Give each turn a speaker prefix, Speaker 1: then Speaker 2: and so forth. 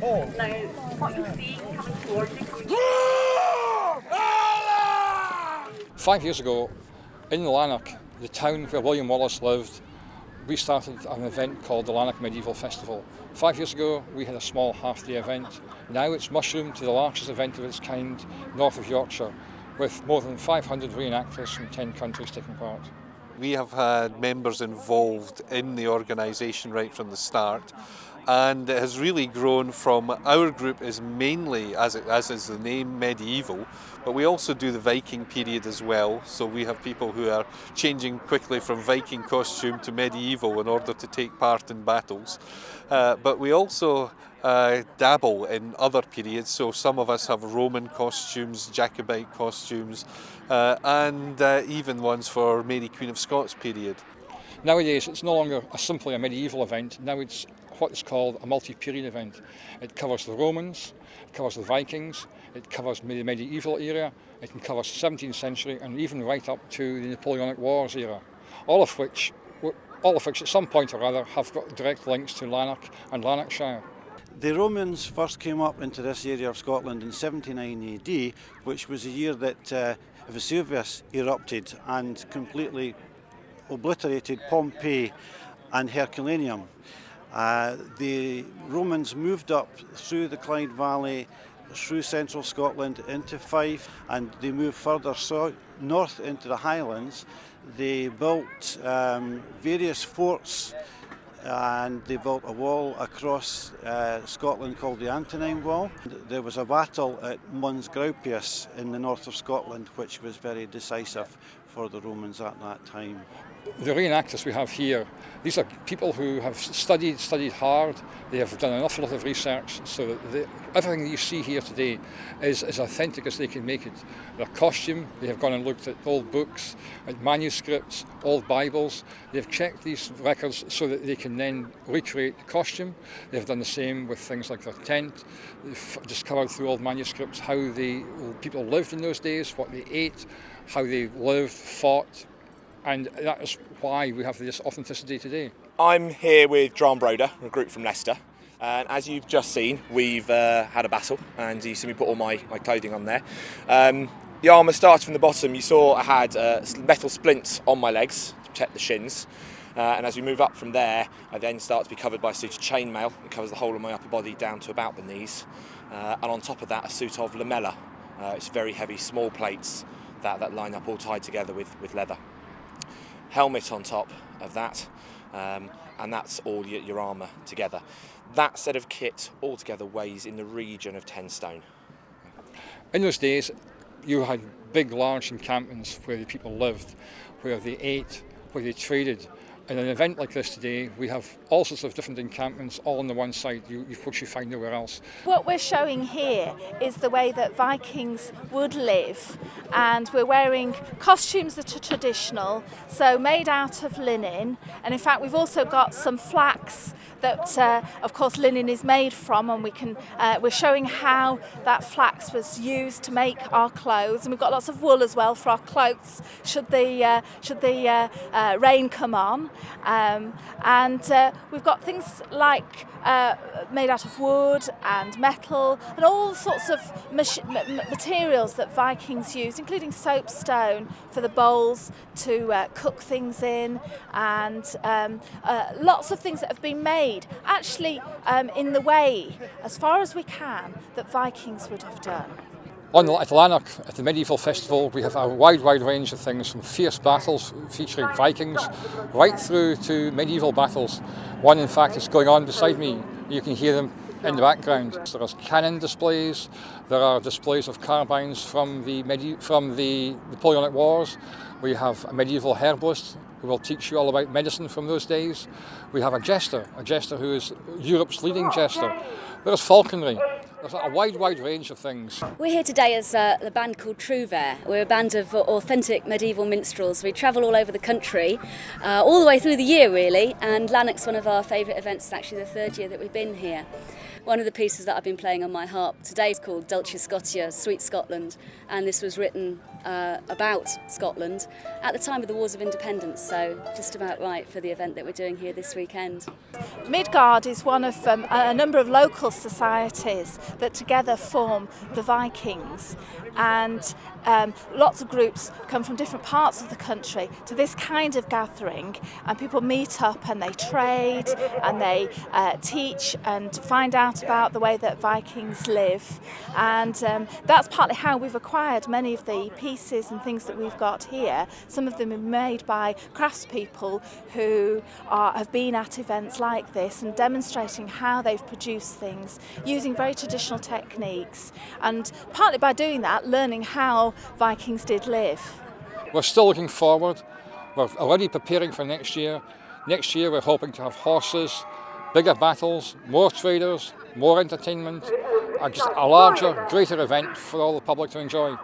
Speaker 1: Now, what you see coming towards you.
Speaker 2: 5 years ago, in Lanark, the town where William Wallace lived, we started an event called the Lanark Medieval Festival. 5 years ago, we had a small half-day event. Now it's mushroomed to the largest event of its kind north of Yorkshire, with more than 500 reenactors from 10 countries taking part.
Speaker 3: We have had members involved in the organisation right from the start, and it has really grown from, our group is mainly, as is the name, medieval, but we also do the Viking period as well, so we have people who are changing quickly from Viking costume to medieval in order to take part in battles. But we also dabble in other periods, so some of us have Roman costumes, Jacobite costumes, and even ones for Mary Queen of Scots period.
Speaker 2: Nowadays it's no longer simply a medieval event, now it's what is called a multi-period event. It covers the Romans, it covers the Vikings, it covers the medieval era, it can cover 17th century and even right up to the Napoleonic Wars era, all of which at some point or other have got direct links to Lanark and Lanarkshire.
Speaker 4: The Romans first came up into this area of Scotland in 79 AD, which was the year that Vesuvius erupted and completely obliterated Pompeii and Herculaneum. The Romans moved up through the Clyde Valley, through central Scotland into Fife, and they moved further north into the Highlands. They built various forts, and they built a wall across Scotland called the Antonine Wall. There was a battle at Mons Graupius in the north of Scotland, which was very decisive for the Romans at that time.
Speaker 2: The reenactors we have here, these are people who have studied hard, they have done an awful lot of research, so that everything that you see here today is as authentic as they can make it. Their costume, they have gone and looked at old books, at manuscripts, old Bibles. They've checked these records so that they can then recreate the costume. They've done the same with things like their tent. They've discovered through old manuscripts how people lived in those days, what they ate, how they lived, fought, and that is why we have this authenticity today.
Speaker 5: I'm here with Dran Broder, a group from Leicester, and as you've just seen, we've had a battle, and you see me put all my clothing on there. The armour starts from the bottom. You saw I had metal splints on my legs to protect the shins, and as we move up from there, I then start to be covered by a suit of chainmail. It covers the whole of my upper body down to about the knees, and on top of that, a suit of lamella. It's very heavy, small plates that line up all tied together with leather. Helmet on top of that, and that's all your armour together. That set of kit altogether weighs in the region of 10 stone.
Speaker 2: In those days, you had big, large encampments where the people lived, where they ate, where they traded. In an event like this today, we have all sorts of different encampments all on the one side, which you find nowhere else.
Speaker 6: What we're showing here is the way that Vikings would live, and we're wearing costumes that are traditional, so made out of linen, and in fact we've also got some flax that of course linen is made from, and we're showing how that flax was used to make our clothes, and we've got lots of wool as well for our cloaks should the rain come on. We've got things like made out of wood and metal and all sorts of materials that Vikings used, including soapstone for the bowls to cook things in, and lots of things that have been made actually in the way, as far as we can, that Vikings would have done.
Speaker 2: At Lanark, at the Medieval Festival, we have a wide range of things, from fierce battles featuring Vikings right through to medieval battles. One, in fact, is going on beside me. You can hear them in the background. There are cannon displays, there are displays of carbines from the Napoleonic Wars. We have a medieval herbalist who will teach you all about medicine from those days. We have a jester who is Europe's leading jester. There's falconry. There's a wide range of things.
Speaker 7: We're here today as the band called Trouvere. We're a band of authentic medieval minstrels. We travel all over the country, all the way through the year really, and Lanark's one of our favourite events. It's actually the third year that we've been here. One of the pieces that I've been playing on my harp today is called Dulce Scotia, Sweet Scotland, and this was written about Scotland at the time of the Wars of Independence, so just about right for the event that we're doing here this weekend.
Speaker 6: Midgard is one of a number of local societies that together form the Vikings, and lots of groups come from different parts of the country to this kind of gathering, and people meet up and they trade and they teach and find out about the way that Vikings live, and that's partly how we've acquired many of the pieces and things that we've got here. Some of them are made by craftspeople who have been at events like this and demonstrating how they've produced things using very traditional techniques, and partly by doing that learning how Vikings did live.
Speaker 2: We're still looking forward. We're already preparing for next year. Next year we're hoping to have horses, bigger battles, more traders, more entertainment, a larger, greater event for all the public to enjoy.